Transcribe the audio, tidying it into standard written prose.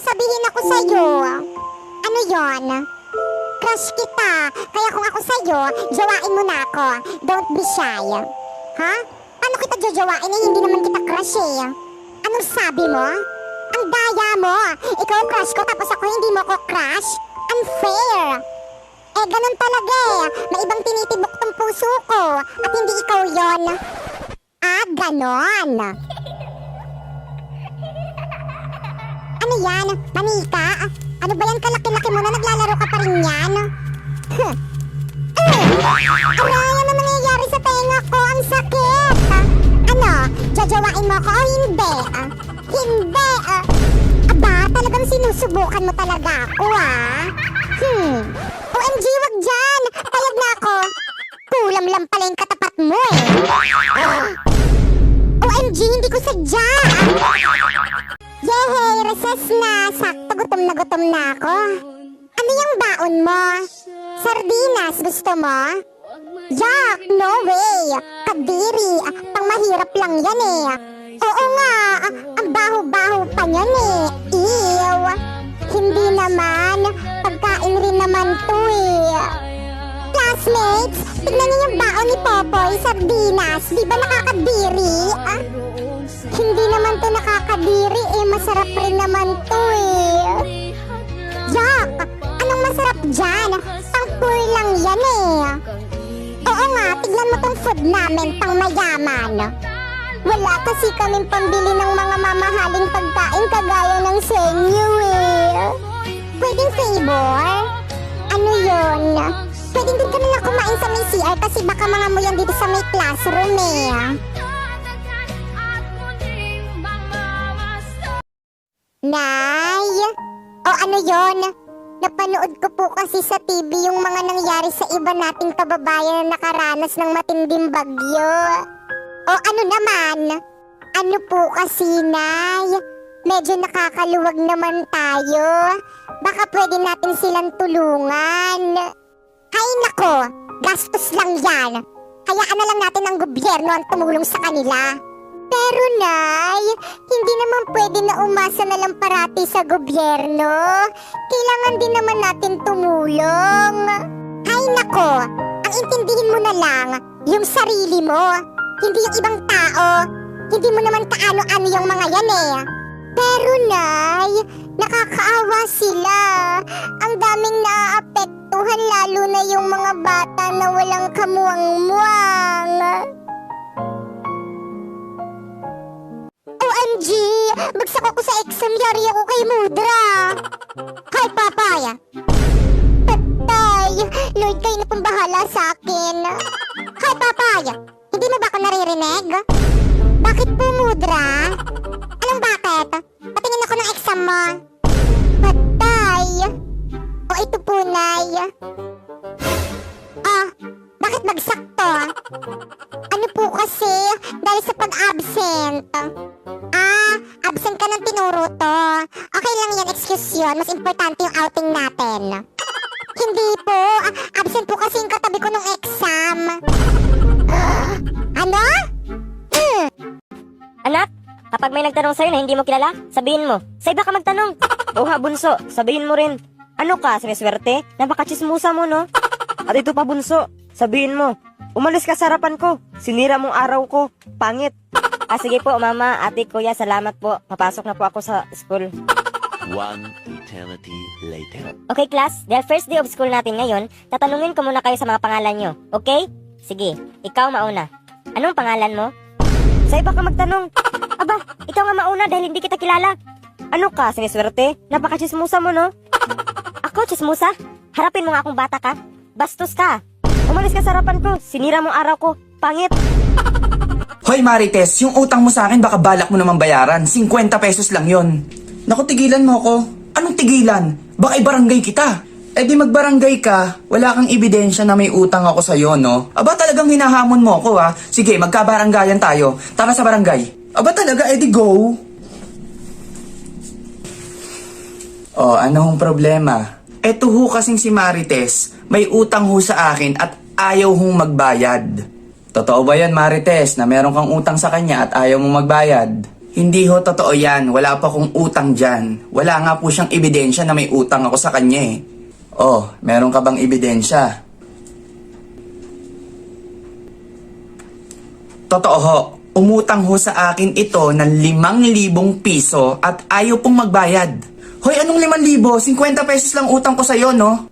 sasabihin ako sa'yo. Ano yon? Crush kita. Kaya kung ako sa'yo, jowain mo na ako. Don't be shy. Ha? Paano kita jojowain eh? Hindi naman kita crush eh. Anong sabi mo? Ang daya mo. Ikaw ang crush ko tapos ako hindi mo ko crush? Unfair. Eh, ganun talaga eh. May ibang tinitibok tong puso ko. At hindi ikaw yon. Ah, ganon. Ano yan? Manika? Ano ba yan kalaki-laki mo na naglalaro ka pa rin yan? Aray, ano nangyayari sa tenga ko? Ang sakit! Ano? Jajawain mo ako o hindi? Hindi! Aba, talagang sinusubukan mo talaga ako OMG, wag dyan! Tayag na ako! Kulam lang pala yung katapat mo eh! OMG, hindi ko sadya! Yehey, recess na! Sakto, gutom na ako! Ano yung baon mo? Sardinas, gusto mo? Yak, no way! Kadiri, pang mahirap lang yan eh! Oo nga, ang baho-baho pa yan eh! Ew! Hindi naman, pagkain rin naman to eh! Classmates, tignan niyo yung baon ni Popoy, sardinas, di ba nakakadiri? Hindi naman to nakakadiri eh, masarap rin naman to eh! Yak! Anong masarap dyan? Pang poor lang yan eh! Oo nga, tignan mo tong food namin, pang mayaman! Wala kasi kaming pambili ng mga mamahaling pagkain kagaya ng sa inyo eh! Pwedeng favor? Ano yun? Pwedeng din kami na kumain sa may CR kasi baka mga mo yan dito sa may classroom eh! Nay? O ano yon? Napanood ko po kasi sa TV yung mga nangyari sa iba nating kababayan na nakaranas ng matinding bagyo. O ano naman? Ano po kasi, Nay? Medyo nakakaluwag naman tayo. Baka pwede natin silang tulungan. Hay nako, gastos lang yan. Hayaan na lang natin ang gobyerno ang tumulong sa kanila. Pero Nay, hindi naman pwede na umasa na lang parati sa gobyerno. Kailangan din naman natin tumulong. Hay nako, ang intindihin mo na lang yung sarili mo, hindi yung ibang tao. Hindi mo naman kaano-ano yung mga yan eh. Pero Nay, nakakaawa sila. Ang daming naaapektuhan lalo na yung mga bata na walang kamuwang-muwang. OMG! Bagsak ako sa exam, yari ako kay Mudra! Hi, Papay! Patay! Lord, kayo na pong bahala sa akin! Hi, Papay! Hindi mo ba ako naririnig? Bakit po, Mudra? Anong bakit? Patingin ako ng exam mo! Patay! O ito po, Nay! Bakit bagsak to? Ano po kasi? Dahil sa pag-absent. Absent ka ng tinuro to. Okay lang yan, excuse yun. Mas importante yung outing natin. Hindi po. Absent po kasi yung katabi ko nung exam. Ano? Anak, kapag may nagtanong sa'yo na hindi mo kilala, sabihin mo, sa iba ka magtanong. Oo nga, bunso, sabihin mo rin. Ano ka, siniswerte? Napakachismusa mo, no? At ito pa, bunso, sabihin mo, umalis ka sa harapan ko, sinira mong araw ko, pangit. Sige po, mama, ate, kuya, salamat po. Papasok na po ako sa school. One eternity later. Okay, class, dahil first day of school natin ngayon, tatanungin ko muna kayo sa mga pangalan nyo, okay? Sige, ikaw mauna. Anong pangalan mo? Sa iba ka magtanong. Aba, ikaw nga mauna dahil hindi kita kilala. Ano ka, siniswerte? Napakachismusa mo, no? Ako, chismusa? Harapin mo nga akong bata ka. Bastos ka. Umalis ka sa harapan ko, sinira mong araw ko, pangit. Hoy Marites, yung utang mo sa akin baka balak mo naman bayaran. 50 pesos lang yon. Naku, tigilan mo ako. Anong tigilan? Baka ibarangay kita. Eh di magbarangay ka, wala kang ebidensya na may utang ako sa'yo, no? Aba talagang hinahamon mo ako, ha? Sige, magkabaranggayan tayo. Tara sa barangay. Aba talaga, eh di go. Oh, anong problema? Eto ho kasing si Marites, may utang ho sa akin at ayaw hong magbayad. Totoo ba yan, Marites, na meron kang utang sa kanya at ayaw mong magbayad? Hindi ho totoo yan. Wala pa akong utang dyan. Wala nga po siyang ebidensya na may utang ako sa kanya eh. Oh, meron ka bang ebidensya? Totoo ho. Umutang ho sa akin ito ng 5,000 piso at ayaw pong magbayad. Hoy, anong 5,000? 50 pesos lang utang ko sa'yo, no?